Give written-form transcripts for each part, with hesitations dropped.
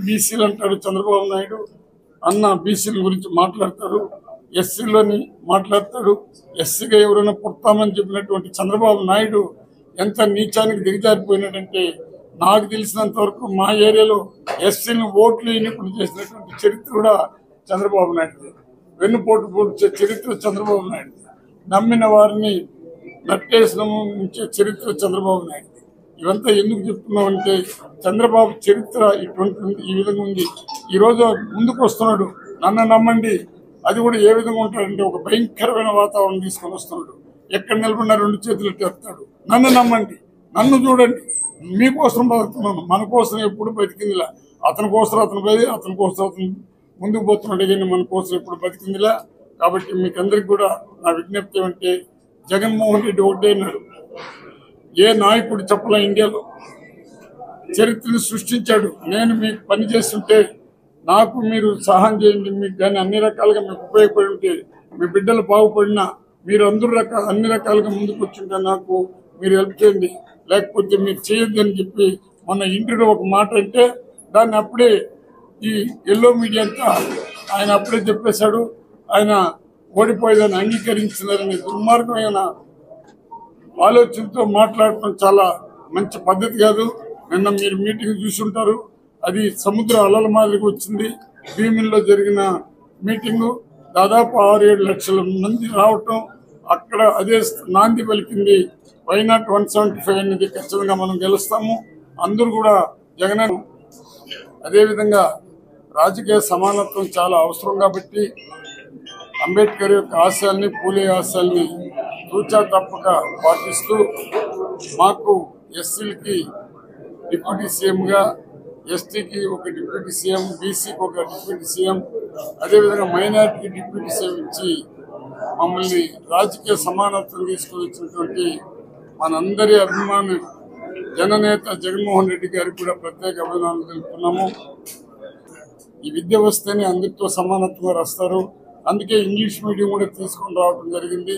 బీసీలు అంటాడు చంద్రబాబు నాయుడు. అన్న బీసీల గురించి మాట్లాడతాడు, ఎస్సీలోని మాట్లాడతాడు. ఎస్సీగా ఎవరైనా పుడతామని చెప్పినటువంటి చంద్రబాబు నాయుడు ఎంత నీచానికి దిగజారిపోయినాడంటే, నాకు తెలిసినంత వరకు మా ఏరియాలో ఎస్సీలను ఓట్లు ఎన్నికలు చేసినటువంటి చరిత్ర కూడా చంద్రబాబు నాయుడు. వెన్నుపోటు పోడ్చే చరిత్ర చంద్రబాబు నాయుడు. నమ్మిన వారిని నట్టేసిన చరిత్ర చంద్రబాబు నాయుడు. ఇవంతా ఎందుకు చెప్తున్నామంటే, చంద్రబాబు చరిత్ర ఇటువంటి ఈ విధంగా ఉంది. ఈరోజు ముందుకు వస్తున్నాడు, నన్ను నమ్మండి. అది కూడా ఏ విధంగా ఉంటాడంటే, ఒక భయంకరమైన వాతావరణం తీసుకొని వస్తున్నాడు. ఎక్కడ నిలబడినా 2 చేతులు తెస్తాడు. నన్ను నమ్మండి, నన్ను చూడండి, మీకోసం బతుకుతున్నాను, మన కోసం ఎప్పుడు బతికిందిలా. అతని కోసం అతను పోయి, అతని కోసం అతను ముందుకు పోతున్నాడు, కానీ మన కోసం ఎప్పుడు బతికిందిలా. కాబట్టి మీకు అందరికి కూడా నా విజ్ఞప్తి ఏమంటే, జగన్మోహన్ రెడ్డి ఒకటే అన్నాడు, ఏ నాయకుడు చెప్పలే ఇండియాలో, చరిత్రను సృష్టించాడు. నేను మీకు పని చేస్తుంటే నాకు మీరు సహాయం చేయండి, మీకు కానీ అన్ని రకాలుగా మీకు ఉపయోగపడి ఉంటే, మీ బిడ్డలు బాగుపడినా మీరు అన్ని రకాలుగా ముందుకు వచ్చింటే నాకు మీరు హెల్ప్ చేయండి, లేకపోతే మీరు చేయొద్దు అని చెప్పి మొన్న ఇంటిలో ఒక మాట అంటే, దాన్ని అప్పుడే ఈ ఎల్లో మీడియా అంతా ఆయన అప్పుడే చెప్పేశాడు. ఆయన ఓడిపోయేదాన్ని అంగీకరించినారనే దుర్మార్గమైన ఆలోచనతో మాట్లాడటం చాలా మంచి పద్ధతి కాదు. నిన్న మీరు మీటింగ్ చూసుంటారు, అది సముద్ర అలల మాదిరిగా వచ్చింది. భీమిల్లో జరిగిన మీటింగు దాదాపు 6-7 లక్షల మంది రావటం, అక్కడ అదే నాంది పలికింది. వైనాట్ 175 అనేది ఖచ్చితంగా మనం గెలుస్తాము. అందరూ కూడా జగన్. అదేవిధంగా రాజకీయ సమానత్వం చాలా అవసరం కాబట్టి అంబేద్కర్ యొక్క ఆశయాల్ని, పూలే ఆశయాల్ని తూచా తప్పక పాటిస్తూ, మాకు ఎస్సీలకి డిప్యూటీ సీఎంగా, ఎస్టీకి ఒక డిప్యూటీ సీఎం, బీసీకి ఒక డిప్యూటీ సీఎం, అదేవిధంగా మైనారిటీకి డిప్యూటీ సీఎం ఇచ్చి మమ్మల్ని రాజకీయ సమానత్వం తీసుకుని వచ్చినటువంటి మనందరి అభిమాని జననేత జగన్మోహన్ రెడ్డి గారికి కూడా ప్రత్యేక అభినందనలు తెలుపుతున్నాము. ఈ విద్య వస్తేనే అందరితో సమానత్వంగా వస్తారు. అందుకే ఇంగ్లీష్ మీడియం కూడా తీసుకొని రావడం జరిగింది.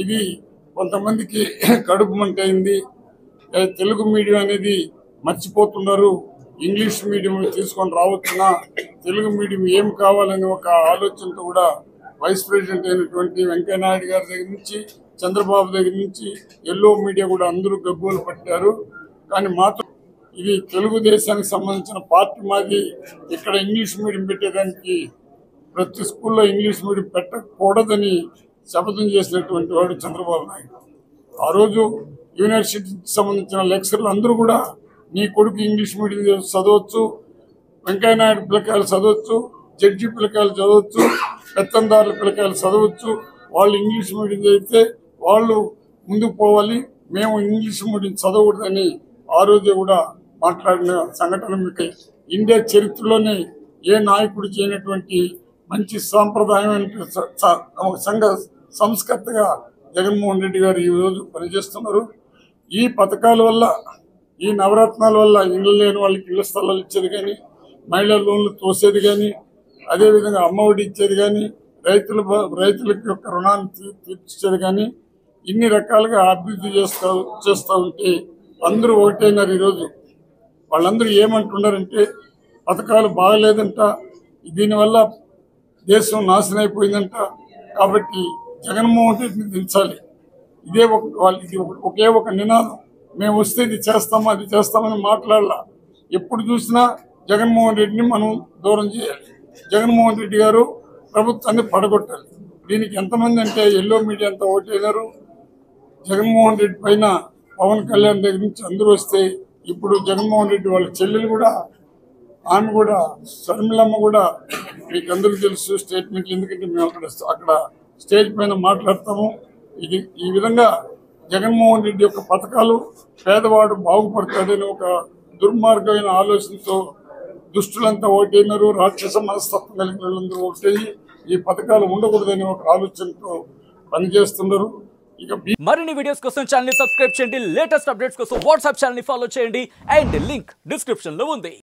ఇది కొంతమందికి కడుపు మంట అయింది. తెలుగు మీడియం అనేది మర్చిపోతున్నారు. ఇంగ్లీష్ మీడియం తీసుకొని రావచ్చునా, తెలుగు మీడియం ఏం కావాలని ఒక ఆలోచనతో కూడా వైస్ ప్రెసిడెంట్ అయినటువంటి వెంకయ్యనాయుడు గారి దగ్గర నుంచి, చంద్రబాబు దగ్గర నుంచి ఎల్లో మీడియా కూడా అందరూ గగ్గోలు పట్టారు. కానీ మాత్రం ఇది తెలుగుదేశానికి సంబంధించిన పార్టీ మాది. ఇక్కడ ఇంగ్లీష్ మీడియం పెట్టేదానికి, ప్రతి స్కూల్లో ఇంగ్లీష్ మీడియం పెట్టకూడదని శపథం చేసినటువంటి వాడు చంద్రబాబు నాయుడు. ఆ రోజు యూనివర్సిటీకి సంబంధించిన లెక్చర్లు అందరూ కూడా, నీ కొడుకు ఇంగ్లీష్ మీడియం చదవచ్చు, వెంకయ్యనాయుడు పిల్లకాయలు చదవచ్చు, జడ్జి పిల్లకాయలు చదవచ్చు, పెత్తందారుల పిల్లకాయలు చదవచ్చు, వాళ్ళు ఇంగ్లీష్ మీడియం చదివితే వాళ్ళు ముందుకు పోవాలి, మేము ఇంగ్లీష్ మీడియం చదవకూడదని ఆ రోజే కూడా మాట్లాడిన సంఘటన మీకు ఇండియా చరిత్రలోనే ఏ నాయకుడు చేయనటువంటి మంచి సాంప్రదాయమైన సంఘ సంస్కర్తగా జగన్మోహన్ రెడ్డి గారు ఈరోజు పనిచేస్తున్నారు. ఈ పథకాల వల్ల, ఈ నవరత్నాల వల్ల ఇళ్ళు లేని వాళ్ళకి ఇళ్ల స్థలాలు ఇచ్చేది కానీ, మహిళా లోన్లు తోసేది కానీ, అదేవిధంగా అమ్మఒడి ఇచ్చేది కానీ, రైతులకి యొక్క రుణాన్ని తీర్చేది కానీ, ఇన్ని రకాలుగా అభివృద్ధి చేస్తూ ఉంటే అందరూ ఒకటైనారు. ఈరోజు వాళ్ళందరూ ఏమంటున్నారంటే, పథకాలు బాగలేదంట, దీనివల్ల దేశం నాశనం అయిపోయిందంట, కాబట్టి జగన్మోహన్ రెడ్డిని దించాలి. ఇది ఒకే ఒక నినాదం. మేము వస్తే ఇది చేస్తామా, అది చేస్తామని మాట్లాడాల. ఎప్పుడు చూసినా జగన్మోహన్ రెడ్డిని మనం దూరం చేయాలి, జగన్మోహన్ రెడ్డి గారు ప్రభుత్వాన్ని పడగొట్టాలి. దీనికి ఎంతమంది అంటే ఎల్లో మీడియా అంతా ఓటైనారు. జగన్మోహన్ రెడ్డి పైన పవన్ కళ్యాణ్ దగ్గర నుంచి అందరూ వస్తే, ఇప్పుడు జగన్మోహన్ రెడ్డి వాళ్ళ చెల్లెలు కూడా, ఆమె కూడా, షర్మిలమ్మ కూడా, మీకు అందరూ తెలుసు స్టేట్మెంట్లు, ఎందుకంటే మేము అక్కడ స్టేజ్ పైన మాట్లాడతాము. ఈ విధంగా జగన్మోహన్ రెడ్డి యొక్క పథకాలు పేదవాడు బాగుపడతాడని ఒక దుర్మార్గమైన ఆలోచనతో దుష్టులంతా ఓటైనారు. రాక్షస మనస్తత్వం కలిగిన వాళ్ళందరూ ఓటేయి ఈ పథకాలు ఉండకూడదని ఒక ఆలోచనతో పనిచేస్తున్నారు. ఇక మరిన్ని వీడియోస్ కోసం ఛానల్ ని సబ్స్క్రైబ్ చేయండి, లేటెస్ట్ అప్డేట్స్ కోసం వాట్సాప్ ఛానల్ ని ఫాలో చేయండి, అండ్ లింక్ డిస్క్రిప్షన్ లో ఉంది.